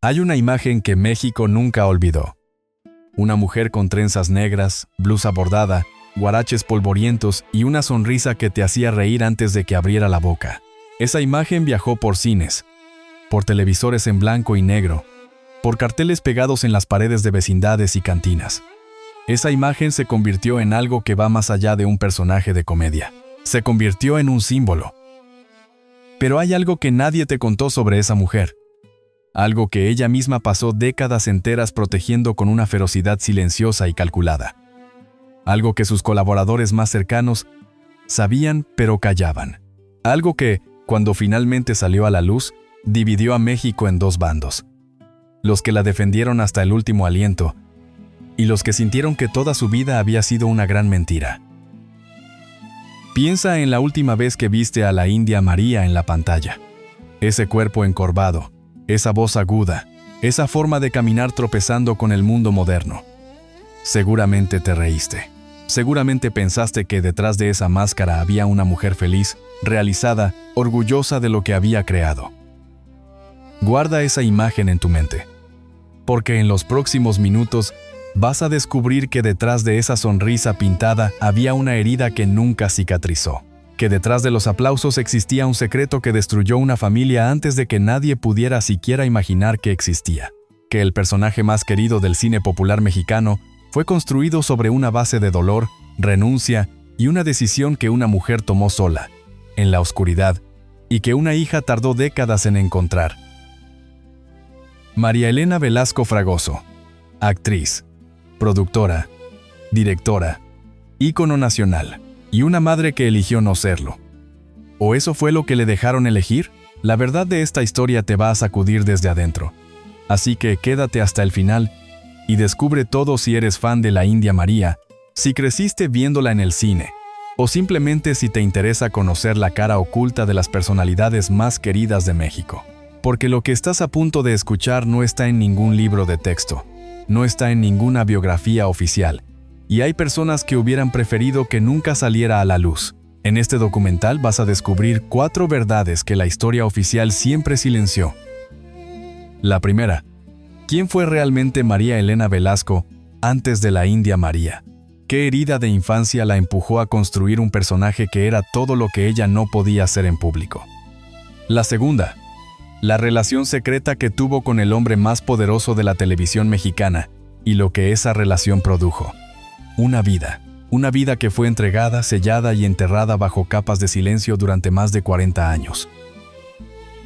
Hay una imagen que México nunca olvidó. Una mujer con trenzas negras, blusa bordada, guaraches polvorientos y una sonrisa que te hacía reír antes de que abriera la boca. Esa imagen viajó por cines, por televisores en blanco y negro, por carteles pegados en las paredes de vecindades y cantinas. Esa imagen se convirtió en algo que va más allá de un personaje de comedia. Se convirtió en un símbolo. Pero hay algo que nadie te contó sobre esa mujer. Algo que ella misma pasó décadas enteras protegiendo con una ferocidad silenciosa y calculada. Algo que sus colaboradores más cercanos sabían pero callaban. Algo que, cuando finalmente salió a la luz, dividió a México en dos bandos. Los que la defendieron hasta el último aliento y los que sintieron que toda su vida había sido una gran mentira. Piensa en la última vez que viste a la India María en la pantalla. Ese cuerpo encorvado, esa voz aguda, esa forma de caminar tropezando con el mundo moderno. Seguramente te reíste. Seguramente pensaste que detrás de esa máscara había una mujer feliz, realizada, orgullosa de lo que había creado. Guarda esa imagen en tu mente, porque en los próximos minutos vas a descubrir que detrás de esa sonrisa pintada había una herida que nunca cicatrizó, que detrás de los aplausos existía un secreto que destruyó una familia antes de que nadie pudiera siquiera imaginar que existía, que el personaje más querido del cine popular mexicano fue construido sobre una base de dolor, renuncia y una decisión que una mujer tomó sola, en la oscuridad, y que una hija tardó décadas en encontrar. María Elena Velasco Fragoso, actriz, productora, directora, ícono nacional, y una madre que eligió no serlo. ¿O eso fue lo que le dejaron elegir? La verdad de esta historia te va a sacudir desde adentro. Así que quédate hasta el final y descubre todo si eres fan de la India María, si creciste viéndola en el cine, o simplemente si te interesa conocer la cara oculta de las personalidades más queridas de México. Porque lo que estás a punto de escuchar no está en ningún libro de texto, no está en ninguna biografía oficial, y hay personas que hubieran preferido que nunca saliera a la luz. En este documental vas a descubrir 4 verdades que la historia oficial siempre silenció. La primera, ¿quién fue realmente María Elena Velasco antes de la India María? ¿Qué herida de infancia la empujó a construir un personaje que era todo lo que ella no podía hacer en público? La segunda, la relación secreta que tuvo con el hombre más poderoso de la televisión mexicana y lo que esa relación produjo. Una vida que fue entregada, sellada y enterrada bajo capas de silencio durante más de 40 años.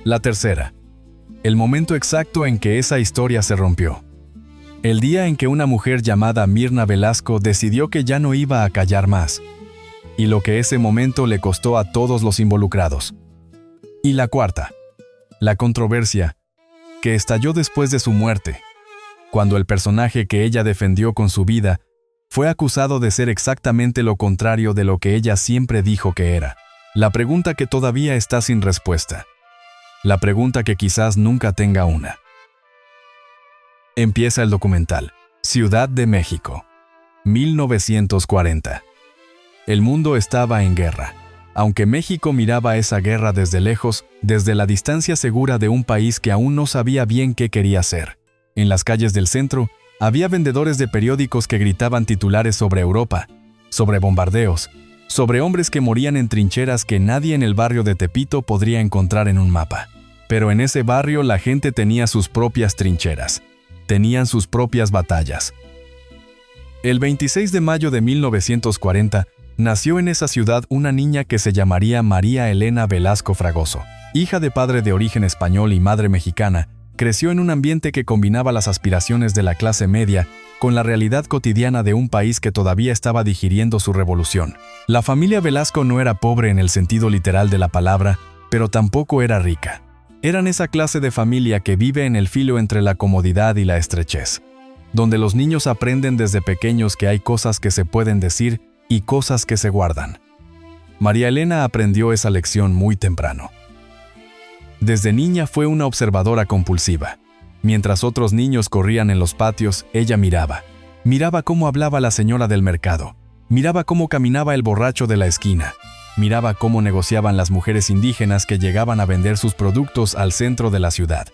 La tercera, el momento exacto en que esa historia se rompió. El día en que una mujer llamada Mirna Velasco decidió que ya no iba a callar más, y lo que ese momento le costó a todos los involucrados. Y la cuarta, la controversia que estalló después de su muerte, cuando el personaje que ella defendió con su vida fue acusado de ser exactamente lo contrario de lo que ella siempre dijo que era. La pregunta que todavía está sin respuesta. La pregunta que quizás nunca tenga una. Empieza el documental. Ciudad de México, 1940. El mundo estaba en guerra. Aunque México miraba esa guerra desde lejos, desde la distancia segura de un país que aún no sabía bien qué quería hacer. En las calles del centro, había vendedores de periódicos que gritaban titulares sobre Europa, sobre bombardeos, sobre hombres que morían en trincheras que nadie en el barrio de Tepito podría encontrar en un mapa. Pero en ese barrio la gente tenía sus propias trincheras, tenían sus propias batallas. El 26 de mayo de 1940, nació en esa ciudad una niña que se llamaría María Elena Velasco Fragoso. Hija de padre de origen español y madre mexicana, creció en un ambiente que combinaba las aspiraciones de la clase media con la realidad cotidiana de un país que todavía estaba digiriendo su revolución. La familia Velasco no era pobre en el sentido literal de la palabra, pero tampoco era rica. Eran esa clase de familia que vive en el filo entre la comodidad y la estrechez, donde los niños aprenden desde pequeños que hay cosas que se pueden decir y cosas que se guardan. María Elena aprendió esa lección muy temprano. Desde niña fue una observadora compulsiva. Mientras otros niños corrían en los patios, ella miraba. Miraba cómo hablaba la señora del mercado. Miraba cómo caminaba el borracho de la esquina. Miraba cómo negociaban las mujeres indígenas que llegaban a vender sus productos al centro de la ciudad.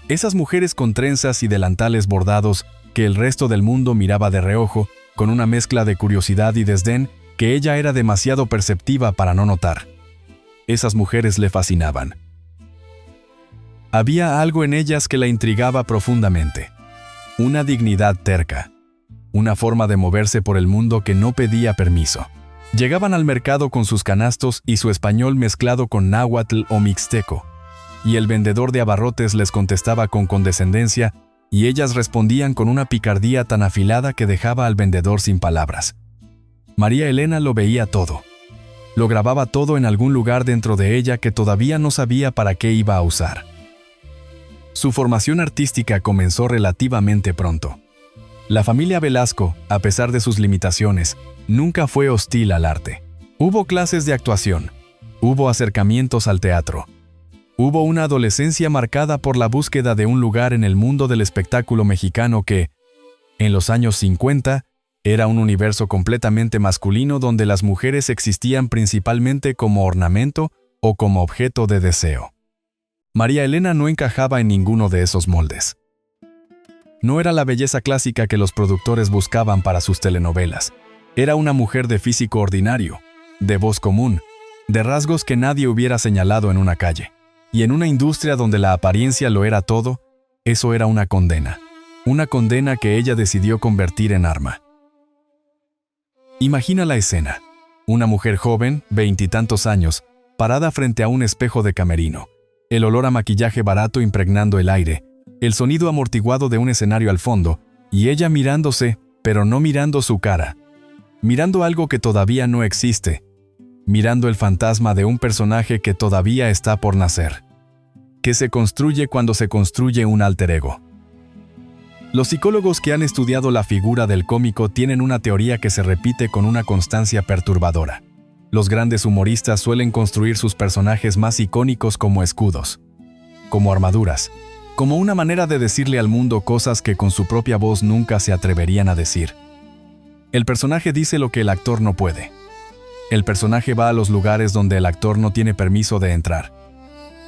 Esas mujeres con trenzas y delantales bordados que el resto del mundo miraba de reojo, con una mezcla de curiosidad y desdén que ella era demasiado perceptiva para no notar. Esas mujeres le fascinaban. Había algo en ellas que la intrigaba profundamente. Una dignidad terca. Una forma de moverse por el mundo que no pedía permiso. Llegaban al mercado con sus canastos y su español mezclado con náhuatl o mixteco, y el vendedor de abarrotes les contestaba con condescendencia, y ellas respondían con una picardía tan afilada que dejaba al vendedor sin palabras. María Elena lo veía todo. Lo grababa todo en algún lugar dentro de ella que todavía no sabía para qué iba a usar. Su formación artística comenzó relativamente pronto. La familia Velasco, a pesar de sus limitaciones, nunca fue hostil al arte. Hubo clases de actuación, hubo acercamientos al teatro. Hubo una adolescencia marcada por la búsqueda de un lugar en el mundo del espectáculo mexicano que, en los años 50, era un universo completamente masculino donde las mujeres existían principalmente como ornamento o como objeto de deseo. María Elena no encajaba en ninguno de esos moldes. No era la belleza clásica que los productores buscaban para sus telenovelas. Era una mujer de físico ordinario, de voz común, de rasgos que nadie hubiera señalado en una calle. Y en una industria donde la apariencia lo era todo, eso era una condena. Una condena que ella decidió convertir en arma. Imagina la escena. Una mujer joven, 20 y tantos años, parada frente a un espejo de camerino. El olor a maquillaje barato impregnando el aire, el sonido amortiguado de un escenario al fondo, y ella mirándose, pero no mirando su cara. Mirando algo que todavía no existe. Mirando el fantasma de un personaje que todavía está por nacer. Que se construye cuando se construye un alter ego. Los psicólogos que han estudiado la figura del cómico tienen una teoría que se repite con una constancia perturbadora. Los grandes humoristas suelen construir sus personajes más icónicos como escudos, como armaduras, como una manera de decirle al mundo cosas que con su propia voz nunca se atreverían a decir. El personaje dice lo que el actor no puede. El personaje va a los lugares donde el actor no tiene permiso de entrar.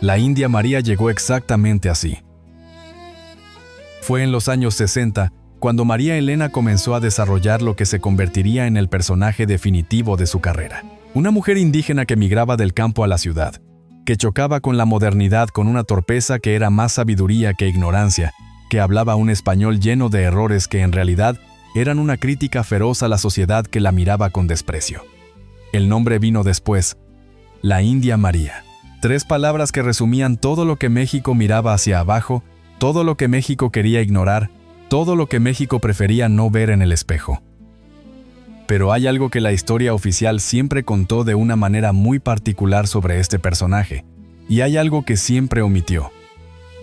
La India María llegó exactamente así. Fue en los años 60 cuando María Elena comenzó a desarrollar lo que se convertiría en el personaje definitivo de su carrera. Una mujer indígena que migraba del campo a la ciudad, que chocaba con la modernidad con una torpeza que era más sabiduría que ignorancia, que hablaba un español lleno de errores que en realidad eran una crítica feroz a la sociedad que la miraba con desprecio. El nombre vino después, la India María. 3 palabras que resumían todo lo que México miraba hacia abajo, todo lo que México quería ignorar, todo lo que México prefería no ver en el espejo. Pero hay algo que la historia oficial siempre contó de una manera muy particular sobre este personaje, y hay algo que siempre omitió.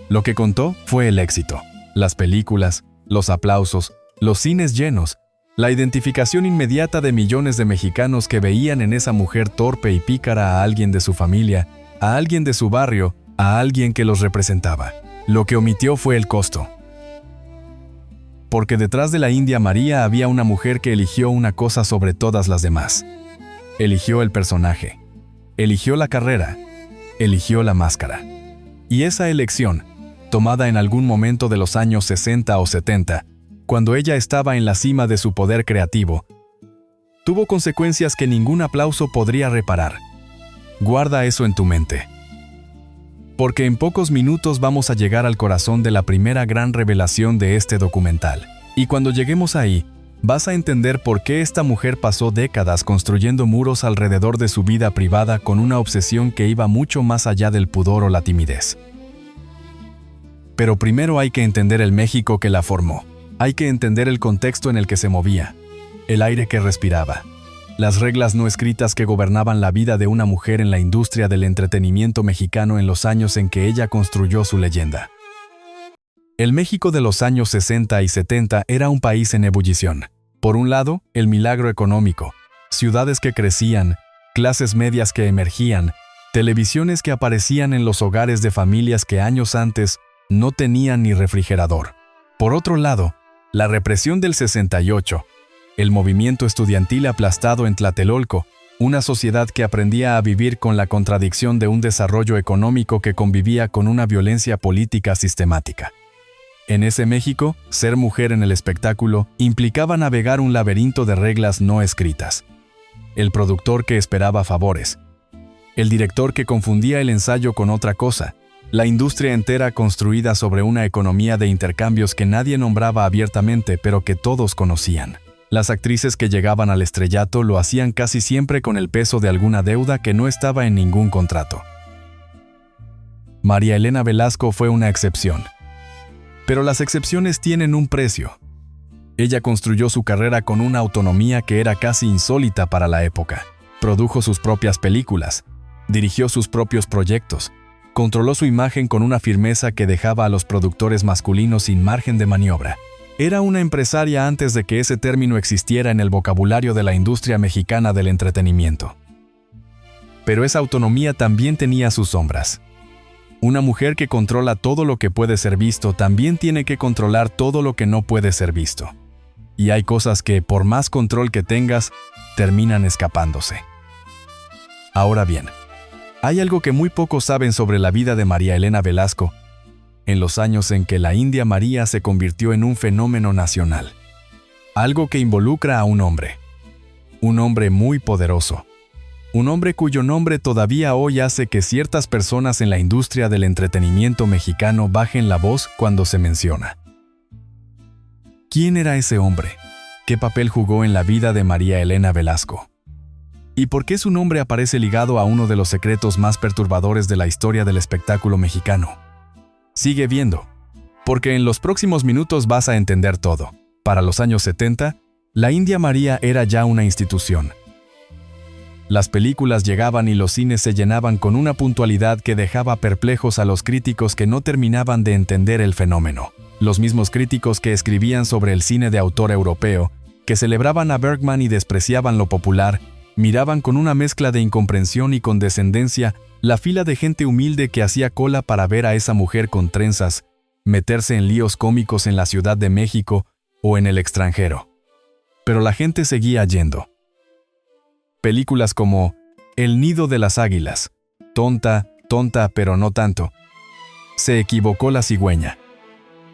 Lo que contó fue el éxito, las películas, los aplausos, los cines llenos, la identificación inmediata de millones de mexicanos que veían en esa mujer torpe y pícara a alguien de su familia, a alguien de su barrio, a alguien que los representaba. Lo que omitió fue el costo. Porque detrás de la India María había una mujer que eligió una cosa sobre todas las demás. Eligió el personaje, eligió la carrera, eligió la máscara. Y esa elección, tomada en algún momento de los años 60 o 70, cuando ella estaba en la cima de su poder creativo, tuvo consecuencias que ningún aplauso podría reparar. Guarda eso en tu mente. Porque en pocos minutos vamos a llegar al corazón de la primera gran revelación de este documental. Y cuando lleguemos ahí, vas a entender por qué esta mujer pasó décadas construyendo muros alrededor de su vida privada con una obsesión que iba mucho más allá del pudor o la timidez. Pero primero hay que entender el México que la formó. Hay que entender el contexto en el que se movía, el aire que respiraba, las reglas no escritas que gobernaban la vida de una mujer en la industria del entretenimiento mexicano en los años en que ella construyó su leyenda. El México de los años 60 y 70 era un país en ebullición. Por un lado, el milagro económico, ciudades que crecían, clases medias que emergían, televisiones que aparecían en los hogares de familias que años antes no tenían ni refrigerador. Por otro lado, la represión del 68, el movimiento estudiantil aplastado en Tlatelolco, Una sociedad que aprendía a vivir con la contradicción de un desarrollo económico que convivía con una violencia política sistemática. En ese México, ser mujer en el espectáculo implicaba navegar un laberinto de reglas no escritas. El productor que esperaba favores. El director que confundía el ensayo con otra cosa. La industria entera construida sobre una economía de intercambios que nadie nombraba abiertamente, pero que todos conocían. Las actrices que llegaban al estrellato lo hacían casi siempre con el peso de alguna deuda que no estaba en ningún contrato. María Elena Velasco fue una excepción. Pero las excepciones tienen un precio. Ella construyó su carrera con una autonomía que era casi insólita para la época. Produjo sus propias películas, dirigió sus propios proyectos, controló su imagen con una firmeza que dejaba a los productores masculinos sin margen de maniobra. Era una empresaria antes de que ese término existiera en el vocabulario de la industria mexicana del entretenimiento. Pero esa autonomía también tenía sus sombras. Una mujer que controla todo lo que puede ser visto también tiene que controlar todo lo que no puede ser visto. Y hay cosas que, por más control que tengas, terminan escapándose. Ahora bien, hay algo que muy pocos saben sobre la vida de María Elena Velasco, en los años en que la India María se convirtió en un fenómeno nacional. Algo que involucra a un hombre muy poderoso, un hombre cuyo nombre todavía hoy hace que ciertas personas en la industria del entretenimiento mexicano bajen la voz cuando se menciona. ¿Quién era ese hombre? ¿Qué papel jugó en la vida de María Elena Velasco? ¿Y por qué su nombre aparece ligado a uno de los secretos más perturbadores de la historia del espectáculo mexicano? Sigue viendo, porque en los próximos minutos vas a entender todo. Para los años 70, la India María era ya una institución. Las películas llegaban y los cines se llenaban con una puntualidad que dejaba perplejos a los críticos que no terminaban de entender el fenómeno. Los mismos críticos que escribían sobre el cine de autor europeo, que celebraban a Bergman y despreciaban lo popular, miraban con una mezcla de incomprensión y condescendencia la fila de gente humilde que hacía cola para ver a esa mujer con trenzas meterse en líos cómicos en la Ciudad de México o en el extranjero. Pero la gente seguía yendo. Películas como El nido de las águilas, Tonta, pero no tanto, Se equivocó la cigüeña.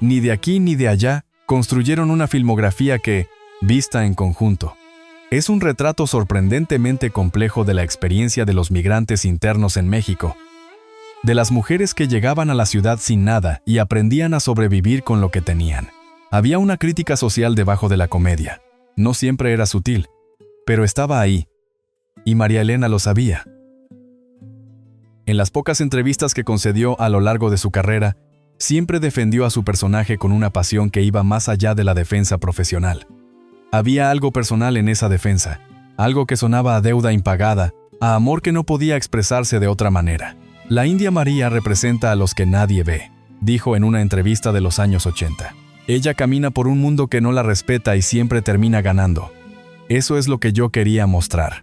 Ni de aquí ni de allá construyeron una filmografía que, vista en conjunto, es un retrato sorprendentemente complejo de la experiencia de los migrantes internos en México, de las mujeres que llegaban a la ciudad sin nada y aprendían a sobrevivir con lo que tenían. Había una crítica social debajo de la comedia. No siempre era sutil, pero estaba ahí, y María Elena lo sabía. En las pocas entrevistas que concedió a lo largo de su carrera, siempre defendió a su personaje con una pasión que iba más allá de la defensa profesional. Había algo personal en esa defensa, algo que sonaba a deuda impagada, a amor que no podía expresarse de otra manera. La India María representa a los que nadie ve, dijo en una entrevista de los años 80. Ella camina por un mundo que no la respeta y siempre termina ganando. Eso es lo que yo quería mostrar.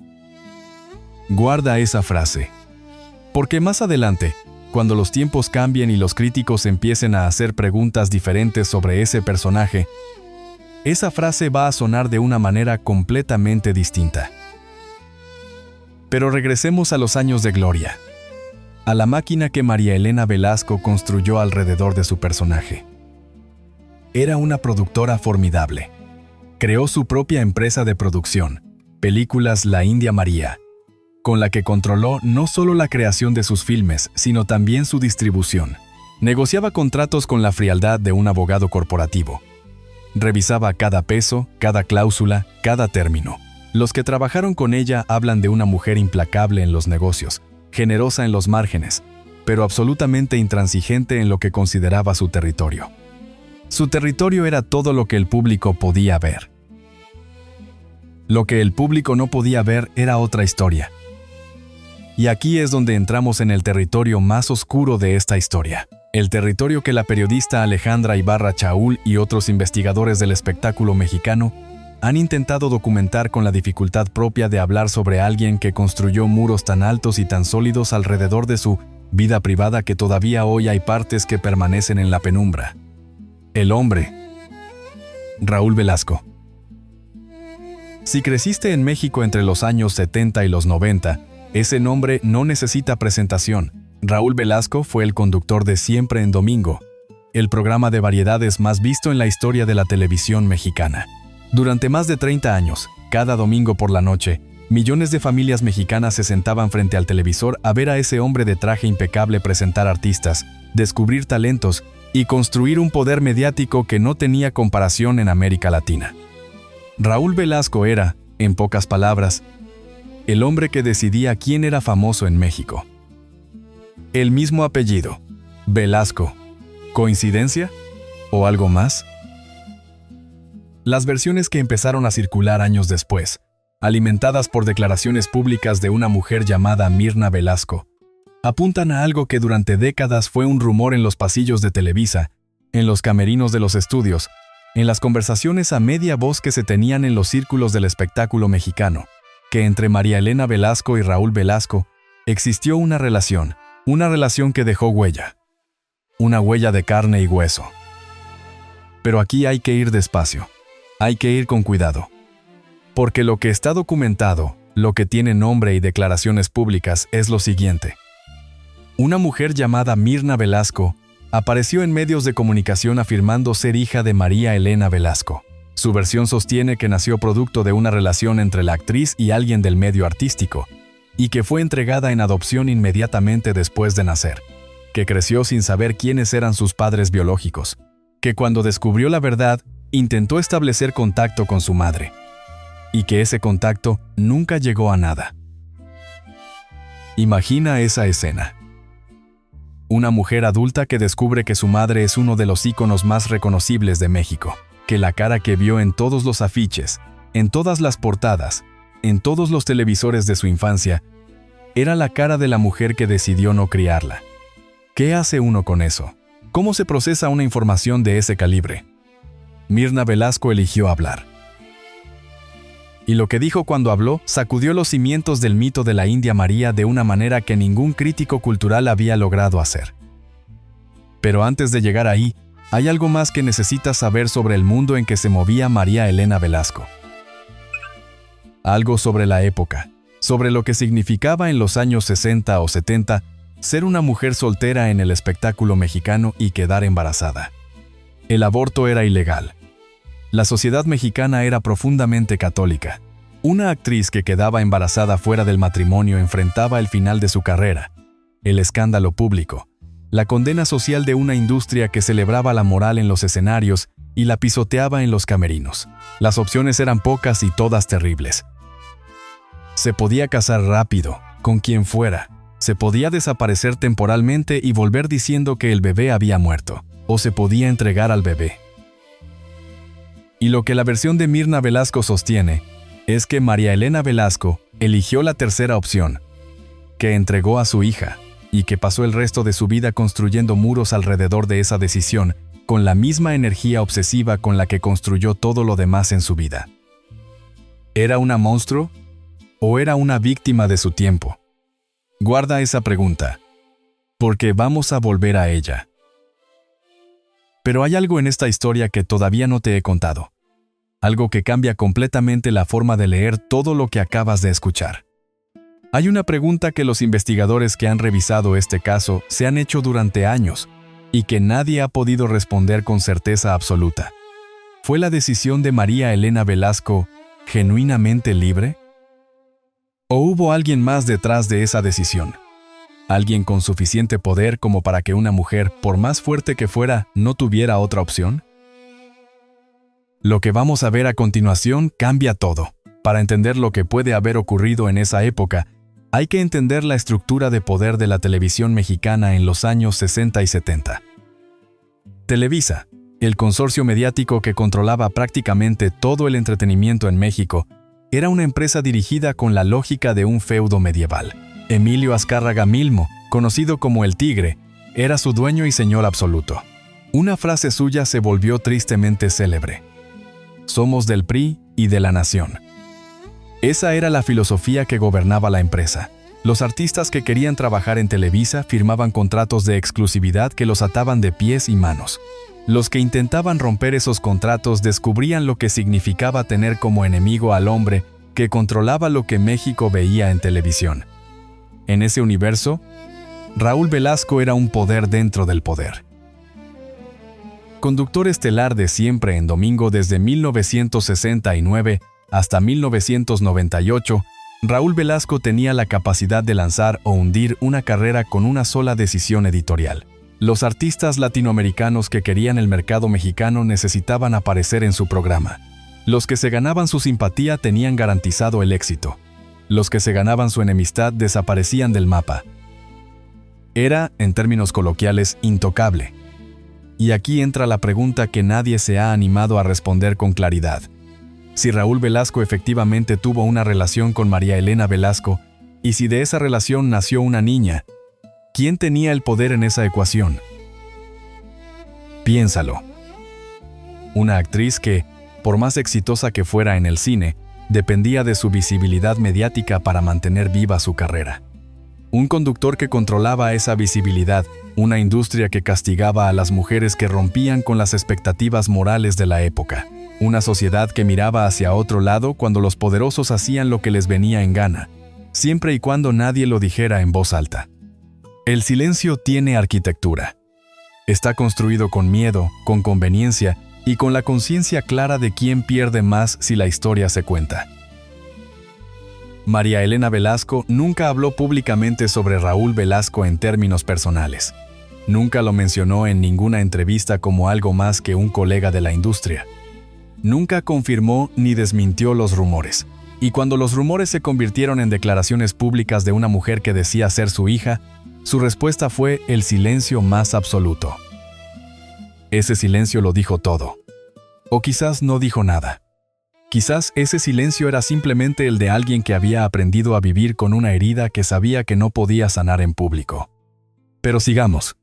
Guarda esa frase. Porque más adelante, cuando los tiempos cambien y los críticos empiecen a hacer preguntas diferentes sobre ese personaje, esa frase va a sonar de una manera completamente distinta. Pero regresemos a los años de gloria, a la máquina que María Elena Velasco construyó alrededor de su personaje. Era una productora formidable. Creó su propia empresa de producción, Películas La India María, con la que controló no solo la creación de sus filmes, sino también su distribución. Negociaba contratos con la frialdad de un abogado corporativo. Revisaba cada peso, cada cláusula, cada término. Los que trabajaron con ella hablan de una mujer implacable en los negocios, generosa en los márgenes, pero absolutamente intransigente en lo que consideraba su territorio. Su territorio era todo lo que el público podía ver. Lo que el público no podía ver era otra historia. Y aquí es donde entramos en el territorio más oscuro de esta historia. El territorio que la periodista Alejandra Ibarra Chaúl y otros investigadores del espectáculo mexicano han intentado documentar con la dificultad propia de hablar sobre alguien que construyó muros tan altos y tan sólidos alrededor de su vida privada que todavía hoy hay partes que permanecen en la penumbra. El hombre. Raúl Velasco. Si creciste en México entre los años 70 y los 90, ese nombre no necesita presentación. Raúl Velasco fue el conductor de Siempre en Domingo, el programa de variedades más visto en la historia de la televisión mexicana. Durante más de 30 años, cada domingo por la noche, millones de familias mexicanas se sentaban frente al televisor a ver a ese hombre de traje impecable presentar artistas, descubrir talentos y construir un poder mediático que no tenía comparación en América Latina. Raúl Velasco era, en pocas palabras, el hombre que decidía quién era famoso en México. El mismo apellido, Velasco. ¿Coincidencia? ¿O algo más? Las versiones que empezaron a circular años después, alimentadas por declaraciones públicas de una mujer llamada Mirna Velasco, apuntan a algo que durante décadas fue un rumor en los pasillos de Televisa, en los camerinos de los estudios, en las conversaciones a media voz que se tenían en los círculos del espectáculo mexicano, que entre María Elena Velasco y Raúl Velasco existió una relación que dejó huella, una huella de carne y hueso. Pero aquí hay que ir despacio, hay que ir con cuidado, porque lo que está documentado, lo que tiene nombre y declaraciones públicas es lo siguiente. Una mujer llamada Mirna Velasco apareció en medios de comunicación afirmando ser hija de María Elena Velasco. Su versión sostiene que nació producto de una relación entre la actriz y alguien del medio artístico, y que fue entregada en adopción inmediatamente después de nacer, que creció sin saber quiénes eran sus padres biológicos, que cuando descubrió la verdad, intentó establecer contacto con su madre, y que ese contacto nunca llegó a nada. Imagina esa escena. Una mujer adulta que descubre que su madre es uno de los íconos más reconocibles de México, que la cara que vio en todos los afiches, en todas las portadas, en todos los televisores de su infancia, era la cara de la mujer que decidió no criarla. ¿Qué hace uno con eso? ¿Cómo se procesa una información de ese calibre? Mirna Velasco eligió hablar. Y lo que dijo cuando habló sacudió los cimientos del mito de la India María de una manera que ningún crítico cultural había logrado hacer. Pero antes de llegar ahí, hay algo más que necesitas saber sobre el mundo en que se movía María Elena Velasco. Algo sobre la época, sobre lo que significaba en los años 60 o 70 ser una mujer soltera en el espectáculo mexicano y quedar embarazada. El aborto era ilegal. La sociedad mexicana era profundamente católica. Una actriz que quedaba embarazada fuera del matrimonio enfrentaba el final de su carrera, el escándalo público, la condena social de una industria que celebraba la moral en los escenarios y la pisoteaba en los camerinos. Las opciones eran pocas y todas terribles. Se podía casar rápido, con quien fuera. Se podía desaparecer temporalmente y volver diciendo que el bebé había muerto, o se podía entregar al bebé. Y lo que la versión de Mirna Velasco sostiene es que María Elena Velasco eligió la tercera opción, que entregó a su hija y que pasó el resto de su vida construyendo muros alrededor de esa decisión con la misma energía obsesiva con la que construyó todo lo demás en su vida. ¿Era una monstruo o era una víctima de su tiempo? Guarda esa pregunta, porque vamos a volver a ella. Pero hay algo en esta historia que todavía no te he contado. Algo que cambia completamente la forma de leer todo lo que acabas de escuchar. Hay una pregunta que los investigadores que han revisado este caso se han hecho durante años y que nadie ha podido responder con certeza absoluta. ¿Fue la decisión de María Elena Velasco genuinamente libre? ¿O hubo alguien más detrás de esa decisión? ¿Alguien con suficiente poder como para que una mujer, por más fuerte que fuera, no tuviera otra opción? Lo que vamos a ver a continuación cambia todo. Para entender lo que puede haber ocurrido en esa época, hay que entender la estructura de poder de la televisión mexicana en los años 60 y 70. Televisa, el consorcio mediático que controlaba prácticamente todo el entretenimiento en México, era una empresa dirigida con la lógica de un feudo medieval. Emilio Azcárraga Milmo, conocido como el Tigre, era su dueño y señor absoluto. Una frase suya se volvió tristemente célebre. Somos del PRI y de la nación. Esa era la filosofía que gobernaba la empresa. Los artistas que querían trabajar en Televisa firmaban contratos de exclusividad que los ataban de pies y manos. Los que intentaban romper esos contratos descubrían lo que significaba tener como enemigo al hombre que controlaba lo que México veía en televisión. En ese universo, Raúl Velasco era un poder dentro del poder. Conductor estelar de Siempre en Domingo desde 1969 hasta 1998, Raúl Velasco tenía la capacidad de lanzar o hundir una carrera con una sola decisión editorial. Los artistas latinoamericanos que querían el mercado mexicano necesitaban aparecer en su programa. Los que se ganaban su simpatía tenían garantizado el éxito. Los que se ganaban su enemistad desaparecían del mapa. Era, en términos coloquiales, intocable. Y aquí entra la pregunta que nadie se ha animado a responder con claridad. Si Raúl Velasco efectivamente tuvo una relación con María Elena Velasco, y si de esa relación nació una niña, ¿quién tenía el poder en esa ecuación? Piénsalo. Una actriz que, por más exitosa que fuera en el cine, dependía de su visibilidad mediática para mantener viva su carrera. Un conductor que controlaba esa visibilidad, una industria que castigaba a las mujeres que rompían con las expectativas morales de la época. Una sociedad que miraba hacia otro lado cuando los poderosos hacían lo que les venía en gana, siempre y cuando nadie lo dijera en voz alta. El silencio tiene arquitectura. Está construido con miedo, con conveniencia y con la conciencia clara de quién pierde más si la historia se cuenta. María Elena Velasco nunca habló públicamente sobre Raúl Velasco en términos personales. Nunca lo mencionó en ninguna entrevista como algo más que un colega de la industria. Nunca confirmó ni desmintió los rumores. Y cuando los rumores se convirtieron en declaraciones públicas de una mujer que decía ser su hija, su respuesta fue el silencio más absoluto. Ese silencio lo dijo todo. O quizás no dijo nada. Quizás ese silencio era simplemente el de alguien que había aprendido a vivir con una herida que sabía que no podía sanar en público. Pero sigamos.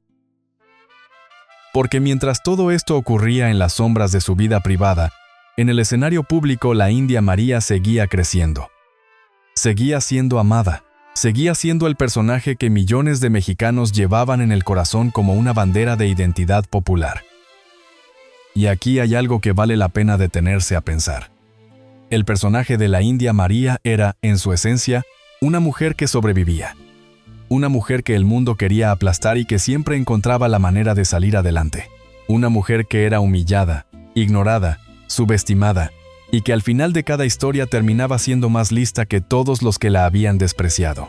Porque mientras todo esto ocurría en las sombras de su vida privada, en el escenario público la India María seguía creciendo. Seguía siendo amada. Seguía siendo el personaje que millones de mexicanos llevaban en el corazón como una bandera de identidad popular. Y aquí hay algo que vale la pena detenerse a pensar. El personaje de la India María era, en su esencia, una mujer que sobrevivía. Una mujer que el mundo quería aplastar y que siempre encontraba la manera de salir adelante. Una mujer que era humillada, ignorada, subestimada, y que al final de cada historia terminaba siendo más lista que todos los que la habían despreciado.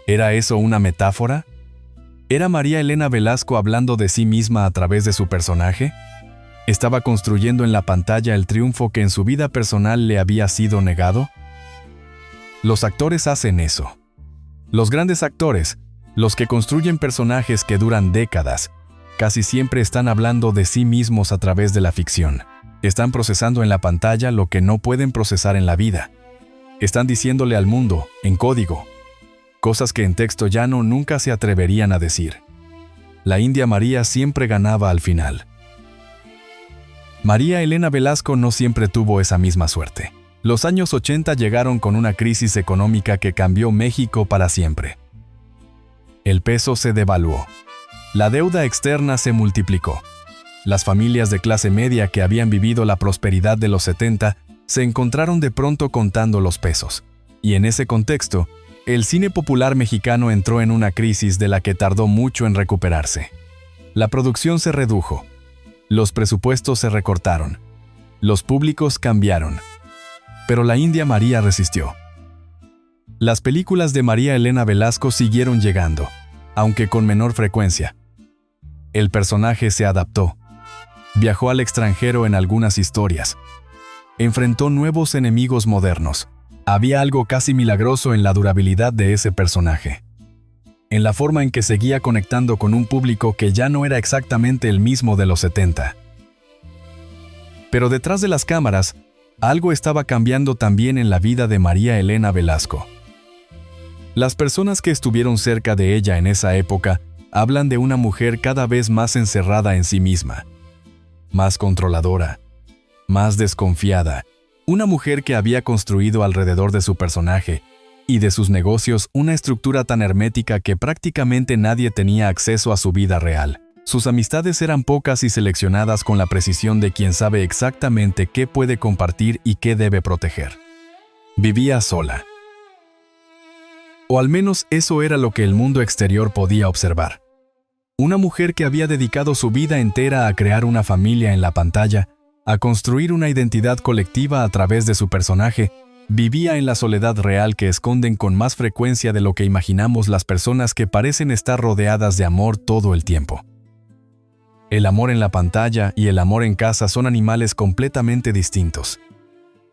¿Era eso una metáfora? ¿Era María Elena Velasco hablando de sí misma a través de su personaje? ¿Estaba construyendo en la pantalla el triunfo que en su vida personal le había sido negado? Los actores hacen eso. Los grandes actores, los que construyen personajes que duran décadas, casi siempre están hablando de sí mismos a través de la ficción. Están procesando en la pantalla lo que no pueden procesar en la vida. Están diciéndole al mundo, en código, cosas que en texto llano nunca se atreverían a decir. La India María siempre ganaba al final. María Elena Velasco no siempre tuvo esa misma suerte. Los años 80 llegaron con una crisis económica que cambió México para siempre. El peso se devaluó. La deuda externa se multiplicó. Las familias de clase media que habían vivido la prosperidad de los 70 se encontraron de pronto contando los pesos. Y en ese contexto, el cine popular mexicano entró en una crisis de la que tardó mucho en recuperarse. La producción se redujo. Los presupuestos se recortaron. Los públicos cambiaron. Pero la India María resistió. Las películas de María Elena Velasco siguieron llegando, aunque con menor frecuencia. El personaje se adaptó. Viajó al extranjero en algunas historias. Enfrentó nuevos enemigos modernos. Había algo casi milagroso en la durabilidad de ese personaje. En la forma en que seguía conectando con un público que ya no era exactamente el mismo de los 70. Pero detrás de las cámaras, algo estaba cambiando también en la vida de María Elena Velasco. Las personas que estuvieron cerca de ella en esa época hablan de una mujer cada vez más encerrada en sí misma, más controladora, más desconfiada, una mujer que había construido alrededor de su personaje y de sus negocios una estructura tan hermética que prácticamente nadie tenía acceso a su vida real. Sus amistades eran pocas y seleccionadas con la precisión de quien sabe exactamente qué puede compartir y qué debe proteger. Vivía sola. O al menos eso era lo que el mundo exterior podía observar. Una mujer que había dedicado su vida entera a crear una familia en la pantalla, a construir una identidad colectiva a través de su personaje, vivía en la soledad real que esconden con más frecuencia de lo que imaginamos las personas que parecen estar rodeadas de amor todo el tiempo. El amor en la pantalla y el amor en casa son animales completamente distintos.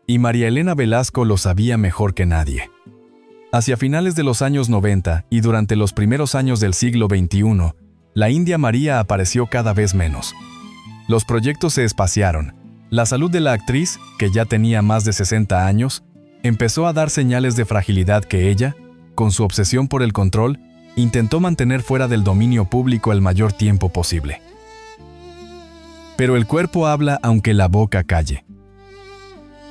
Y María Elena Velasco lo sabía mejor que nadie. Hacia finales de los años 90 y durante los primeros años del siglo XXI, la India María apareció cada vez menos. Los proyectos se espaciaron. La salud de la actriz, que ya tenía más de 60 años, empezó a dar señales de fragilidad que ella, con su obsesión por el control, intentó mantener fuera del dominio público el mayor tiempo posible. Pero el cuerpo habla aunque la boca calle.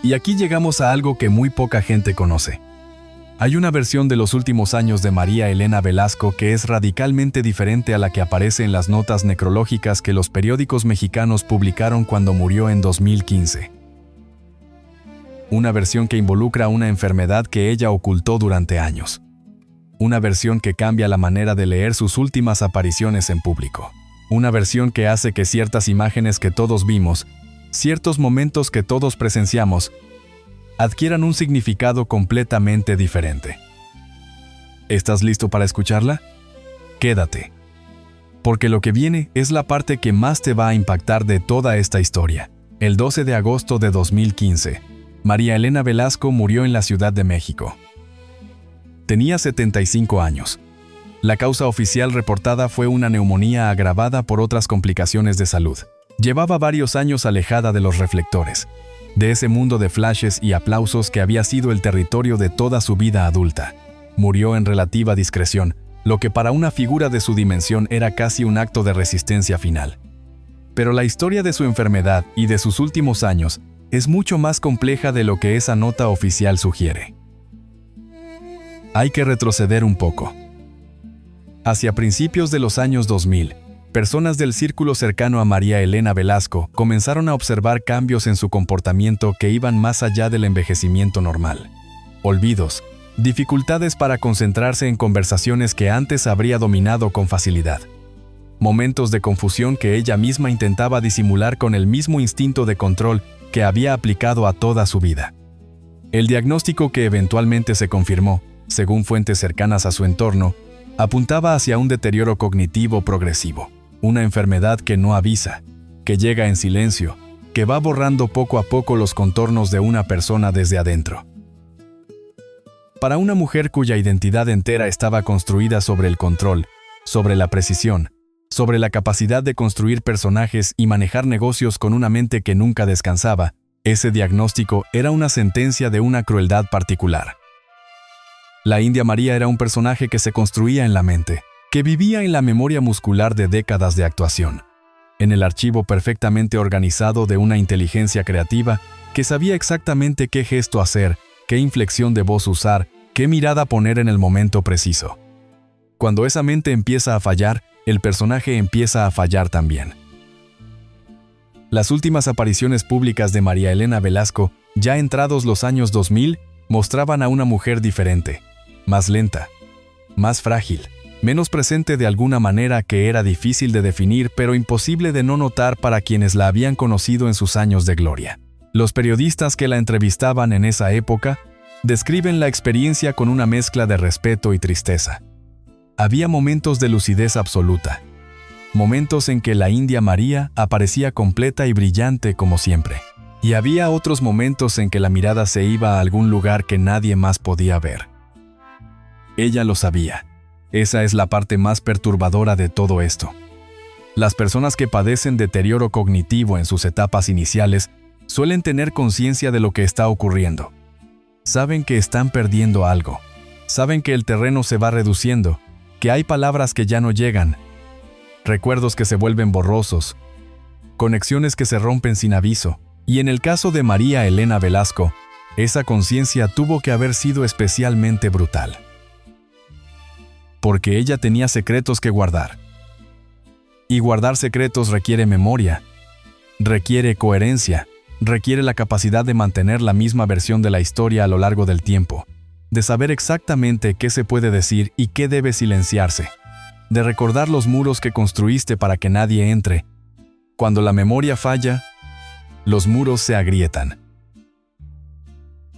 Y aquí llegamos a algo que muy poca gente conoce. Hay una versión de los últimos años de María Elena Velasco que es radicalmente diferente a la que aparece en las notas necrológicas que los periódicos mexicanos publicaron cuando murió en 2015. Una versión que involucra una enfermedad que ella ocultó durante años. Una versión que cambia la manera de leer sus últimas apariciones en público. Una versión que hace que ciertas imágenes que todos vimos, ciertos momentos que todos presenciamos, adquieran un significado completamente diferente. ¿Estás listo para escucharla? Quédate. Porque lo que viene es la parte que más te va a impactar de toda esta historia. El 12 de agosto de 2015, María Elena Velasco murió en la Ciudad de México. Tenía 75 años. La causa oficial reportada fue una neumonía agravada por otras complicaciones de salud. Llevaba varios años alejada de los reflectores, de ese mundo de flashes y aplausos que había sido el territorio de toda su vida adulta. Murió en relativa discreción, lo que para una figura de su dimensión era casi un acto de resistencia final. Pero la historia de su enfermedad y de sus últimos años es mucho más compleja de lo que esa nota oficial sugiere. Hay que retroceder un poco. Hacia principios de los años 2000, personas del círculo cercano a María Elena Velasco comenzaron a observar cambios en su comportamiento que iban más allá del envejecimiento normal. Olvidos, dificultades para concentrarse en conversaciones que antes habría dominado con facilidad. Momentos de confusión que ella misma intentaba disimular con el mismo instinto de control que había aplicado a toda su vida. El diagnóstico que eventualmente se confirmó, según fuentes cercanas a su entorno, apuntaba hacia un deterioro cognitivo progresivo. Una enfermedad que no avisa, que llega en silencio, que va borrando poco a poco los contornos de una persona desde adentro. Para una mujer cuya identidad entera estaba construida sobre el control, sobre la precisión, sobre la capacidad de construir personajes y manejar negocios con una mente que nunca descansaba, ese diagnóstico era una sentencia de una crueldad particular. La India María era un personaje que se construía en la mente, que vivía en la memoria muscular de décadas de actuación, en el archivo perfectamente organizado de una inteligencia creativa que sabía exactamente qué gesto hacer, qué inflexión de voz usar, qué mirada poner en el momento preciso. Cuando esa mente empieza a fallar, el personaje empieza a fallar también. Las últimas apariciones públicas de María Elena Velasco, ya entrados los años 2000, mostraban a una mujer diferente, más lenta, más frágil, menos presente de alguna manera que era difícil de definir pero imposible de no notar para quienes la habían conocido en sus años de gloria. Los periodistas que la entrevistaban en esa época describen la experiencia con una mezcla de respeto y tristeza. Había momentos de lucidez absoluta, momentos en que la India María aparecía completa y brillante como siempre, y había otros momentos en que la mirada se iba a algún lugar que nadie más podía ver. Ella lo sabía. Esa es la parte más perturbadora de todo esto. Las personas que padecen deterioro cognitivo en sus etapas iniciales suelen tener conciencia de lo que está ocurriendo. Saben que están perdiendo algo. Saben que el terreno se va reduciendo, que hay palabras que ya no llegan, recuerdos que se vuelven borrosos, conexiones que se rompen sin aviso. Y en el caso de María Elena Velasco, Esa conciencia tuvo que haber sido especialmente brutal. Porque ella tenía secretos que guardar. Y guardar secretos requiere memoria, requiere coherencia, requiere la capacidad de mantener la misma versión de la historia a lo largo del tiempo, de saber exactamente qué se puede decir y qué debe silenciarse, de recordar los muros que construiste para que nadie entre. Cuando la memoria falla, los muros se agrietan.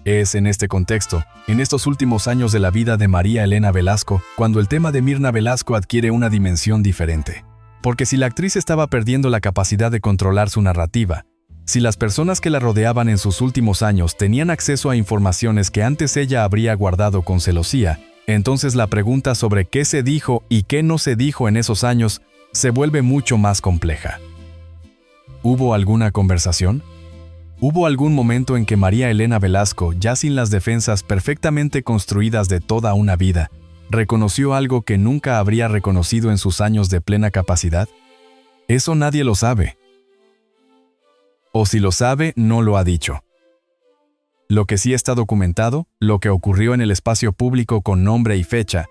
Es en este contexto, en estos últimos años de la vida de María Elena Velasco, cuando el tema de Mirna Velasco adquiere una dimensión diferente. Porque si la actriz estaba perdiendo la capacidad de controlar su narrativa, si las personas que la rodeaban en sus últimos años tenían acceso a informaciones que antes ella habría guardado con celosía, entonces la pregunta sobre qué se dijo y qué no se dijo en esos años se vuelve mucho más compleja. ¿Hubo alguna conversación? ¿Hubo algún momento en que María Elena Velasco, ya sin las defensas perfectamente construidas de toda una vida, reconoció algo que nunca habría reconocido en sus años de plena capacidad? Eso nadie lo sabe. O si lo sabe, no lo ha dicho. Lo que sí está documentado, lo que ocurrió en el espacio público con nombre y fecha,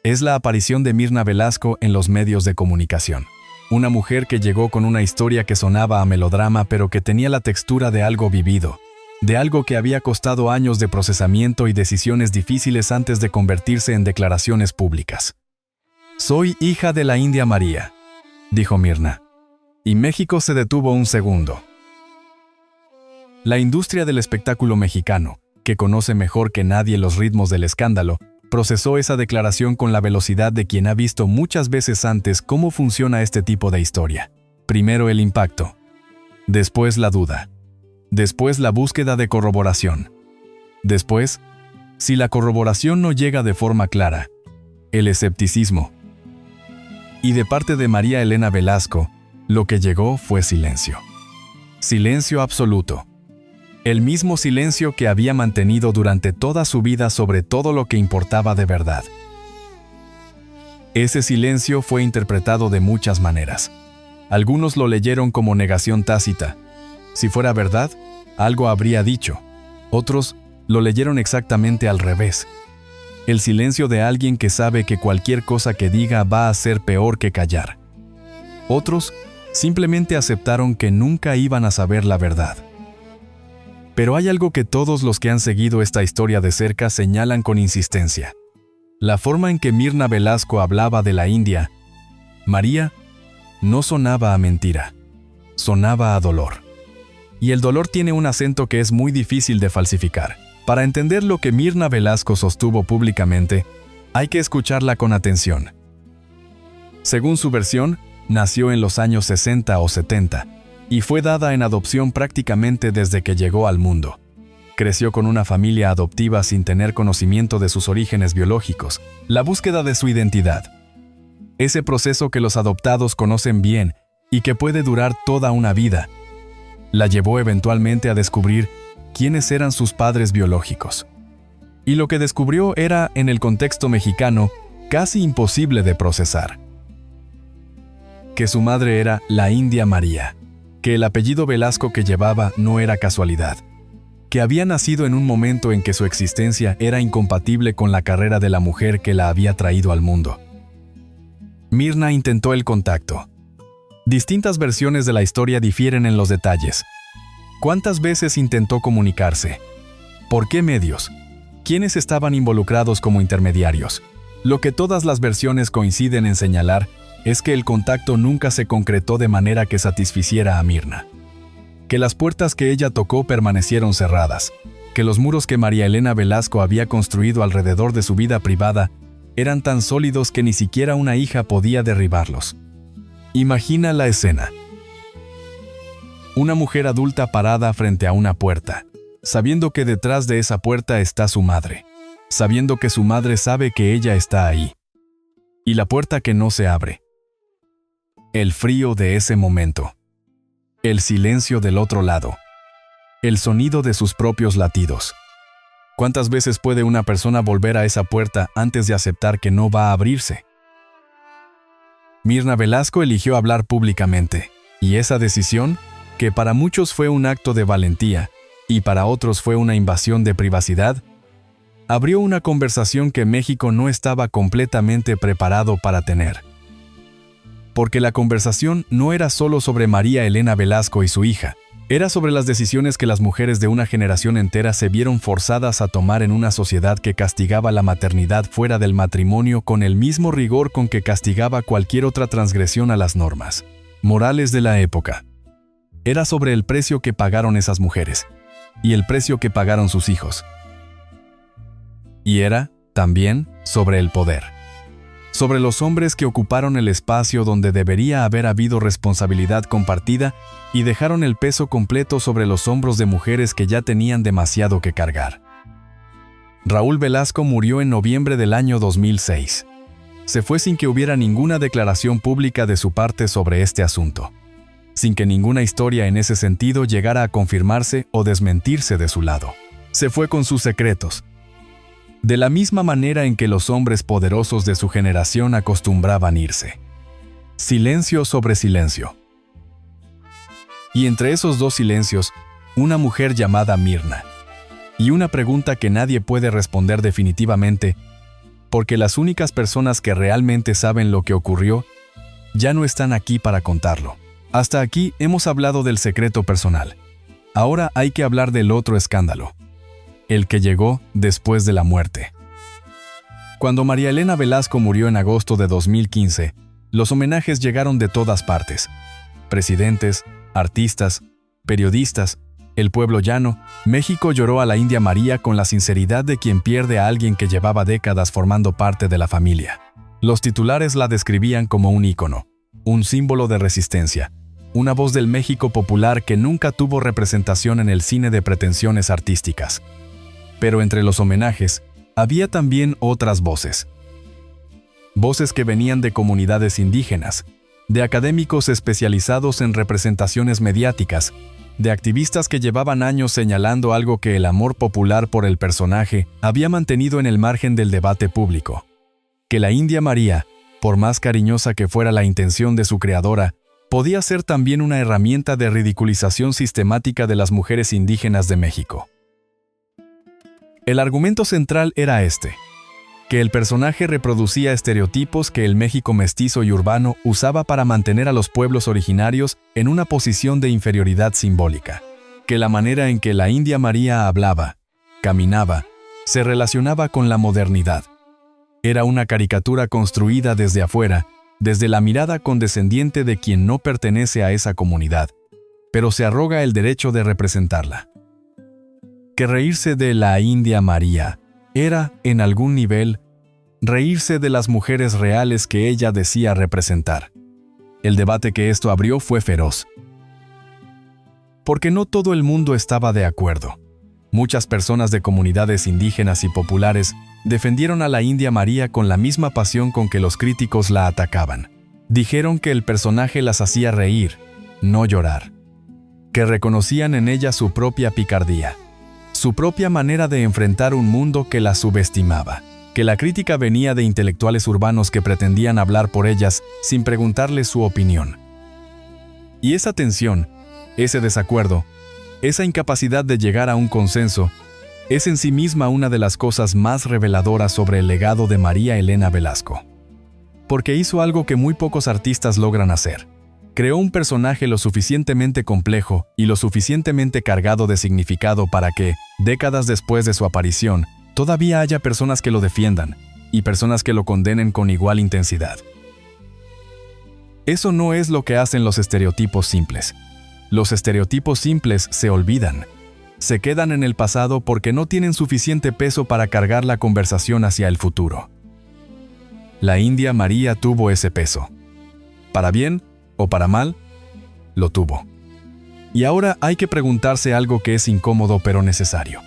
es la aparición de Mirna Velasco en los medios de comunicación. Una mujer que llegó con una historia que sonaba a melodrama pero que tenía la textura de algo vivido, de algo que había costado años de procesamiento y decisiones difíciles antes de convertirse en declaraciones públicas. «Soy hija de la India María», dijo Mirna. Y México se detuvo un segundo. La industria del espectáculo mexicano, que conoce mejor que nadie los ritmos del escándalo, procesó esa declaración con la velocidad de quien ha visto muchas veces antes cómo funciona este tipo de historia. Primero el impacto, después la duda, después la búsqueda de corroboración. Después, si la corroboración no llega de forma clara, el escepticismo. Y de parte de María Elena Velasco, lo que llegó fue silencio. Silencio absoluto. El mismo silencio que había mantenido durante toda su vida sobre todo lo que importaba de verdad. Ese silencio fue interpretado de muchas maneras. Algunos lo leyeron como negación tácita. Si fuera verdad, algo habría dicho. Otros lo leyeron exactamente al revés. El silencio de alguien que sabe que cualquier cosa que diga va a ser peor que callar. Otros simplemente aceptaron que nunca iban a saber la verdad. Pero hay algo que todos los que han seguido esta historia de cerca señalan con insistencia. La forma en que Mirna Velasco hablaba de la India, María, no sonaba a mentira, sonaba a dolor. Y el dolor tiene un acento que es muy difícil de falsificar. Para entender lo que Mirna Velasco sostuvo públicamente, hay que escucharla con atención. Según su versión, nació en los años 60 o 70, y fue dada en adopción prácticamente desde que llegó al mundo. Creció con una familia adoptiva sin tener conocimiento de sus orígenes biológicos, la búsqueda de su identidad. Ese proceso que los adoptados conocen bien y que puede durar toda una vida, la llevó eventualmente a descubrir quiénes eran sus padres biológicos. Y lo que descubrió era, en el contexto mexicano, casi imposible de procesar. Que su madre era la India María, que el apellido Velasco que llevaba no era casualidad, que había nacido en un momento en que su existencia era incompatible con la carrera de la mujer que la había traído al mundo. Mirna intentó el contacto. Distintas versiones de la historia difieren en los detalles. ¿Cuántas veces intentó comunicarse? ¿Por qué medios? ¿Quiénes estaban involucrados como intermediarios? Lo que todas las versiones coinciden en señalar es que el contacto nunca se concretó de manera que satisficiera a Mirna. Que las puertas que ella tocó permanecieron cerradas, que los muros que María Elena Velasco había construido alrededor de su vida privada eran tan sólidos que ni siquiera una hija podía derribarlos. Imagina la escena. Una mujer adulta parada frente a una puerta, sabiendo que detrás de esa puerta está su madre, sabiendo que su madre sabe que ella está ahí. Y la puerta que no se abre. El frío de ese momento. El silencio del otro lado. El sonido de sus propios latidos. ¿Cuántas veces puede una persona volver a esa puerta antes de aceptar que no va a abrirse? Mirna Velasco eligió hablar públicamente, y esa decisión, que para muchos fue un acto de valentía, y para otros fue una invasión de privacidad, abrió una conversación que México no estaba completamente preparado para tener. Porque la conversación no era solo sobre María Elena Velasco y su hija, era sobre las decisiones que las mujeres de una generación entera se vieron forzadas a tomar en una sociedad que castigaba la maternidad fuera del matrimonio con el mismo rigor con que castigaba cualquier otra transgresión a las normas morales de la época. Era sobre el precio que pagaron esas mujeres, y el precio que pagaron sus hijos. Y era, también, sobre el poder. Sobre los hombres que ocuparon el espacio donde debería haber habido responsabilidad compartida y dejaron el peso completo sobre los hombros de mujeres que ya tenían demasiado que cargar. Raúl Velasco murió en noviembre del año 2006. Se fue sin que hubiera ninguna declaración pública de su parte sobre este asunto, sin que ninguna historia en ese sentido llegara a confirmarse o desmentirse de su lado. Se fue con sus secretos, de la misma manera en que los hombres poderosos de su generación acostumbraban irse. Silencio sobre silencio. Y entre esos dos silencios, una mujer llamada Mirna. Y una pregunta que nadie puede responder definitivamente, porque las únicas personas que realmente saben lo que ocurrió ya no están aquí para contarlo. Hasta aquí hemos hablado del secreto personal. Ahora hay que hablar del otro escándalo, el que llegó después de la muerte. Cuando María Elena Velasco murió en agosto de 2015, los homenajes llegaron de todas partes. Presidentes, artistas, periodistas, el pueblo llano. México lloró a la India María con la sinceridad de quien pierde a alguien que llevaba décadas formando parte de la familia. Los titulares la describían como un ícono, un símbolo de resistencia, una voz del México popular que nunca tuvo representación en el cine de pretensiones artísticas. Pero entre los homenajes, había también otras voces. Voces que venían de comunidades indígenas, de académicos especializados en representaciones mediáticas, de activistas que llevaban años señalando algo que el amor popular por el personaje había mantenido en el margen del debate público. Que la India María, por más cariñosa que fuera la intención de su creadora, podía ser también una herramienta de ridiculización sistemática de las mujeres indígenas de México. El argumento central era este, que el personaje reproducía estereotipos que el México mestizo y urbano usaba para mantener a los pueblos originarios en una posición de inferioridad simbólica, que la manera en que la India María hablaba, caminaba, se relacionaba con la modernidad. Era una caricatura construida desde afuera, desde la mirada condescendiente de quien no pertenece a esa comunidad, pero se arroga el derecho de representarla. Que reírse de la India María era, en algún nivel, reírse de las mujeres reales que ella decía representar. El debate que esto abrió fue feroz. Porque no todo el mundo estaba de acuerdo. Muchas personas de comunidades indígenas y populares defendieron a la India María con la misma pasión con que los críticos la atacaban. Dijeron que el personaje las hacía reír, no llorar. Que reconocían en ella su propia picardía, su propia manera de enfrentar un mundo que la subestimaba, que la crítica venía de intelectuales urbanos que pretendían hablar por ellas sin preguntarles su opinión. Y esa tensión, ese desacuerdo, esa incapacidad de llegar a un consenso, es en sí misma una de las cosas más reveladoras sobre el legado de María Elena Velasco. Porque hizo algo que muy pocos artistas logran hacer. Creó un personaje lo suficientemente complejo y lo suficientemente cargado de significado para que, décadas después de su aparición, todavía haya personas que lo defiendan y personas que lo condenen con igual intensidad. Eso no es lo que hacen los estereotipos simples. Los estereotipos simples se olvidan. Se quedan en el pasado porque no tienen suficiente peso para cargar la conversación hacia el futuro. La India María tuvo ese peso. Para bien o para mal, lo tuvo. Y ahora hay que preguntarse algo que es incómodo pero necesario.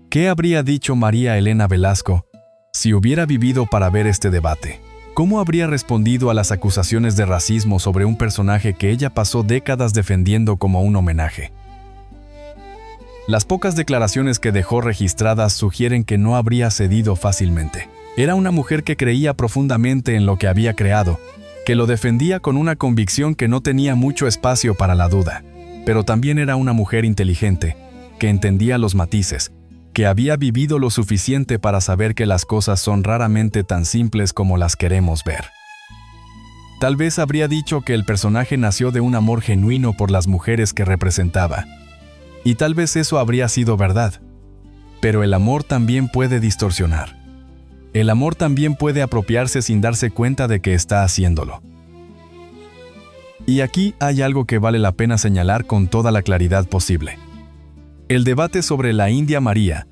¿Qué habría dicho María Elena Velasco si hubiera vivido para ver este debate? ¿Cómo habría respondido a las acusaciones de racismo sobre un personaje que ella pasó décadas defendiendo como un homenaje? Las pocas declaraciones que dejó registradas sugieren que no habría cedido fácilmente. Era una mujer que creía profundamente en lo que había creado, que lo defendía con una convicción que no tenía mucho espacio para la duda, pero también era una mujer inteligente, que entendía los matices, que había vivido lo suficiente para saber que las cosas son raramente tan simples como las queremos ver. Tal vez habría dicho que el personaje nació de un amor genuino por las mujeres que representaba. Y tal vez eso habría sido verdad. Pero el amor también puede distorsionar. El amor también puede apropiarse sin darse cuenta de que está haciéndolo. Y aquí hay algo que vale la pena señalar con toda la claridad posible. El debate sobre la India María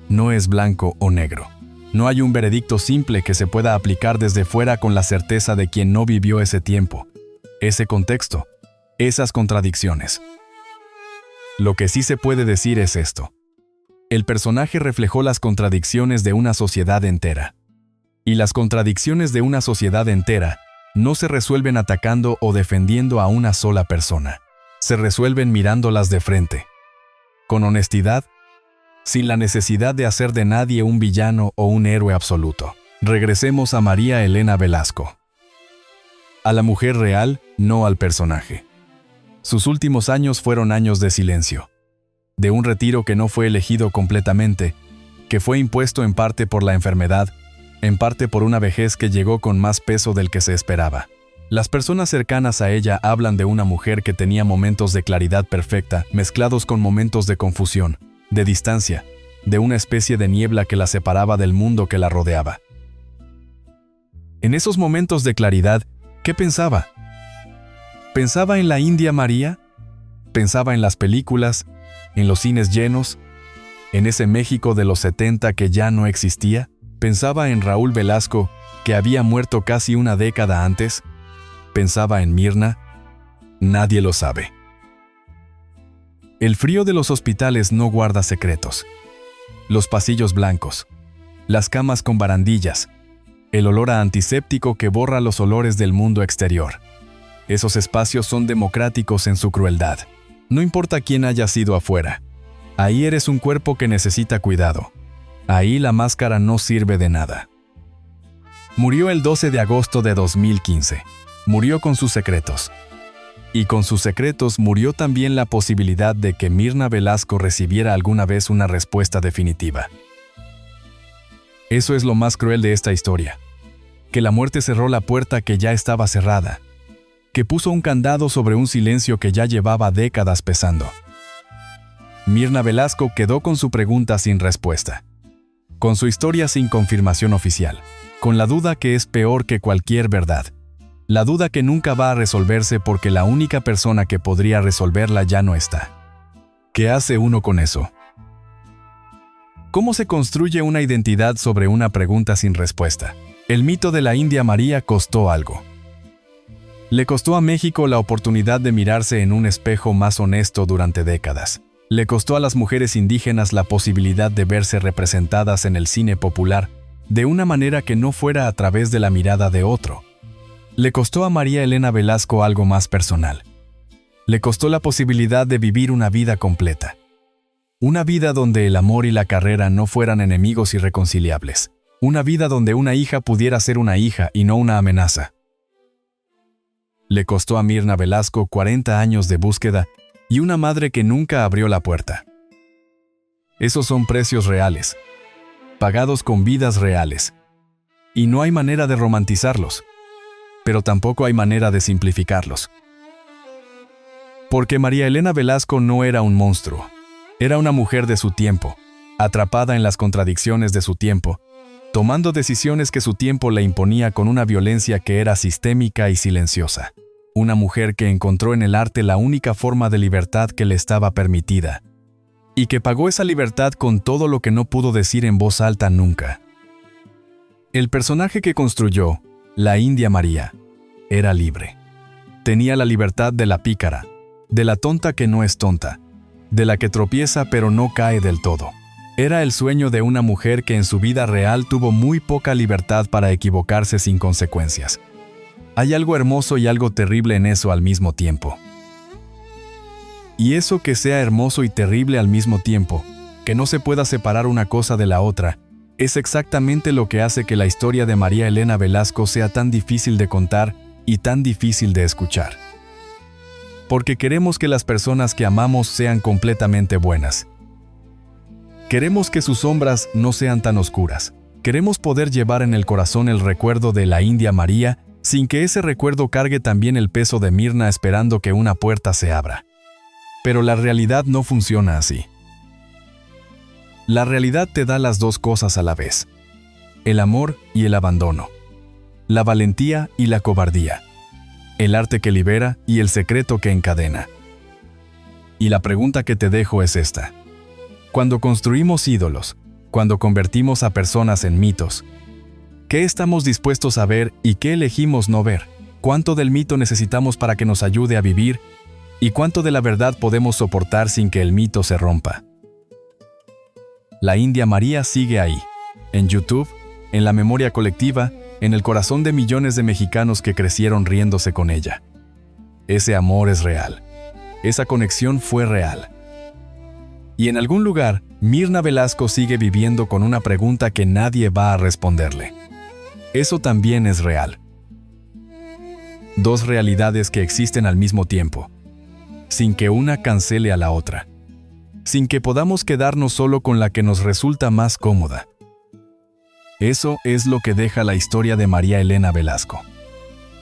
no es blanco o negro. No hay un veredicto simple que se pueda aplicar desde fuera con la certeza de quien no vivió ese tiempo, ese contexto, esas contradicciones. Lo que sí se puede decir es esto. El personaje reflejó las contradicciones de una sociedad entera. Y las contradicciones de una sociedad entera no se resuelven atacando o defendiendo a una sola persona. Se resuelven mirándolas de frente. Con honestidad, sin la necesidad de hacer de nadie un villano o un héroe absoluto. Regresemos a María Elena Velasco. A la mujer real, no al personaje. Sus últimos años fueron años de silencio. De un retiro que no fue elegido completamente, que fue impuesto en parte por la enfermedad, en parte por una vejez que llegó con más peso del que se esperaba. Las personas cercanas a ella hablan de una mujer que tenía momentos de claridad perfecta, mezclados con momentos de confusión, de distancia, de una especie de niebla que la separaba del mundo que la rodeaba. En esos momentos de claridad, ¿qué pensaba? ¿Pensaba en la India María? ¿Pensaba en las películas, en los cines llenos, en ese México de los 70 que ya no existía? ¿Pensaba en Raúl Velasco, que había muerto casi una década antes? ¿Pensaba en Mirna? Nadie lo sabe. El frío de los hospitales no guarda secretos. Los pasillos blancos, las camas con barandillas, el olor a antiséptico que borra los olores del mundo exterior. Esos espacios son democráticos en su crueldad. No importa quién haya sido afuera. Ahí eres un cuerpo que necesita cuidado. Ahí la máscara no sirve de nada. Murió el 12 de agosto de 2015. Murió con sus secretos. Y con sus secretos murió también la posibilidad de que Mirna Velasco recibiera alguna vez una respuesta definitiva. Eso es lo más cruel de esta historia. Que la muerte cerró la puerta que ya estaba cerrada. Que puso un candado sobre un silencio que ya llevaba décadas pesando. Mirna Velasco quedó con su pregunta sin respuesta. Con su historia sin confirmación oficial. Con la duda que es peor que cualquier verdad. La duda que nunca va a resolverse porque la única persona que podría resolverla ya no está. ¿Qué hace uno con eso? ¿Cómo se construye una identidad sobre una pregunta sin respuesta? El mito de la India María costó algo. Le costó a México la oportunidad de mirarse en un espejo más honesto durante décadas. Le costó a las mujeres indígenas la posibilidad de verse representadas en el cine popular de una manera que no fuera a través de la mirada de otro. Le costó a María Elena Velasco algo más personal. Le costó la posibilidad de vivir una vida completa. Una vida donde el amor y la carrera no fueran enemigos irreconciliables. Una vida donde una hija pudiera ser una hija y no una amenaza. Le costó a Mirna Velasco 40 años de búsqueda y una madre que nunca abrió la puerta. Esos son precios reales, pagados con vidas reales. Y no hay manera de romantizarlos. Pero tampoco hay manera de simplificarlos. Porque María Elena Velasco no era un monstruo. Era una mujer de su tiempo, atrapada en las contradicciones de su tiempo, tomando decisiones que su tiempo le imponía con una violencia que era sistémica y silenciosa. Una mujer que encontró en el arte la única forma de libertad que le estaba permitida, y que pagó esa libertad con todo lo que no pudo decir en voz alta nunca. El personaje que construyó, la India María, era libre. Tenía la libertad de la pícara, de la tonta que no es tonta, de la que tropieza pero no cae del todo. Era el sueño de una mujer que en su vida real tuvo muy poca libertad para equivocarse sin consecuencias. Hay algo hermoso y algo terrible en eso al mismo tiempo. Y eso que sea hermoso y terrible al mismo tiempo, que no se pueda separar una cosa de la otra, es exactamente lo que hace que la historia de María Elena Velasco sea tan difícil de contar y tan difícil de escuchar. Porque queremos que las personas que amamos sean completamente buenas, Queremos que sus sombras no sean tan oscuras. Queremos poder llevar en el corazón el recuerdo de la India María, sin que ese recuerdo cargue también el peso de Mirna esperando que una puerta se abra. Pero la realidad no funciona así. La realidad te da las dos cosas a la vez: el amor y el abandono, la valentía y la cobardía, el arte que libera y el secreto que encadena. Y la pregunta que te dejo es esta: cuando construimos ídolos, cuando convertimos a personas en mitos, ¿qué estamos dispuestos a ver y qué elegimos no ver? ¿Cuánto del mito necesitamos para que nos ayude a vivir? ¿Y cuánto de la verdad podemos soportar sin que el mito se rompa? La India María sigue ahí, en YouTube, en la memoria colectiva, en el corazón de millones de mexicanos que crecieron riéndose con ella. Ese amor es real. Esa conexión fue real. Y en algún lugar, Mirna Velasco sigue viviendo con una pregunta que nadie va a responderle. Eso también es real. Dos realidades que existen al mismo tiempo, sin que una cancele a la otra, sin que podamos quedarnos solo con la que nos resulta más cómoda. Eso es lo que deja la historia de María Elena Velasco.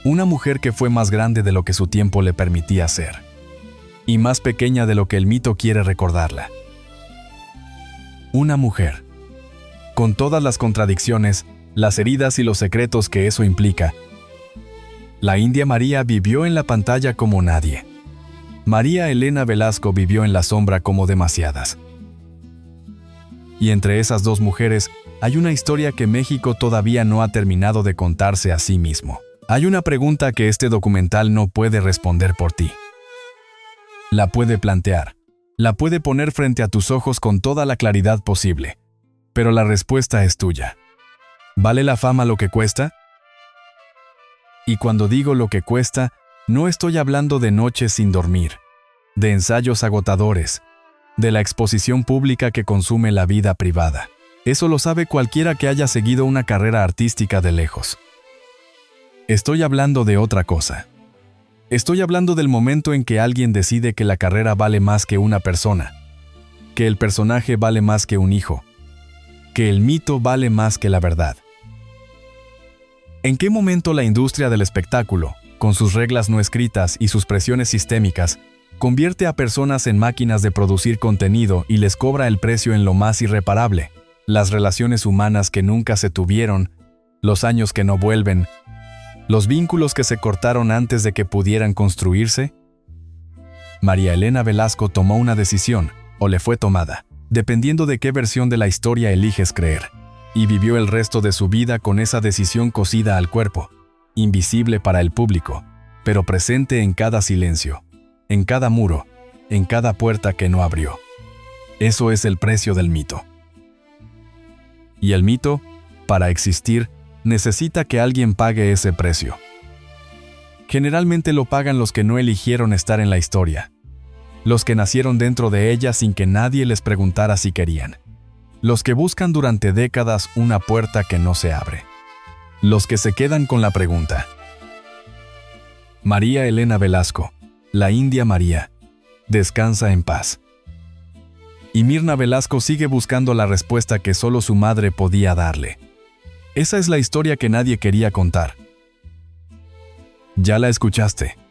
Una mujer que fue más grande de lo que su tiempo le permitía ser, y más pequeña de lo que el mito quiere recordarla. Una mujer, con todas las contradicciones, las heridas y los secretos que eso implica. La India María vivió en la pantalla como nadie. María Elena Velasco vivió en la sombra como demasiadas. Y entre esas dos mujeres hay una historia que México todavía no ha terminado de contarse a sí mismo. Hay una pregunta que este documental no puede responder por ti. La puede plantear, la puede poner frente a tus ojos con toda la claridad posible, pero la respuesta es tuya. ¿Vale la fama lo que cuesta? Y cuando digo lo que cuesta, no estoy hablando de noches sin dormir, de ensayos agotadores, de la exposición pública que consume la vida privada. Eso lo sabe cualquiera que haya seguido una carrera artística de lejos. Estoy hablando de otra cosa. Estoy hablando del momento en que alguien decide que la carrera vale más que una persona, que el personaje vale más que un hijo, que el mito vale más que la verdad. ¿En qué momento la industria del espectáculo, con sus reglas no escritas y sus presiones sistémicas, convierte a personas en máquinas de producir contenido y les cobra el precio en lo más irreparable? Las relaciones humanas que nunca se tuvieron, los años que no vuelven, los vínculos que se cortaron antes de que pudieran construirse. María Elena Velasco tomó una decisión, o le fue tomada, dependiendo de qué versión de la historia eliges creer, y vivió el resto de su vida con esa decisión cosida al cuerpo, invisible para el público, pero presente en cada silencio, en cada muro, en cada puerta que no abrió. Eso es el precio del mito. Y el mito, para existir, necesita que alguien pague ese precio. Generalmente lo pagan los que no eligieron estar en la historia, los que nacieron dentro de ella sin que nadie les preguntara si querían, los que buscan durante décadas una puerta que no se abre, los que se quedan con la pregunta. María Elena Velasco, la India María, descansa en paz. Y Mirna Velasco sigue buscando la respuesta que solo su madre podía darle. Esa es la historia que nadie quería contar. Ya la escuchaste.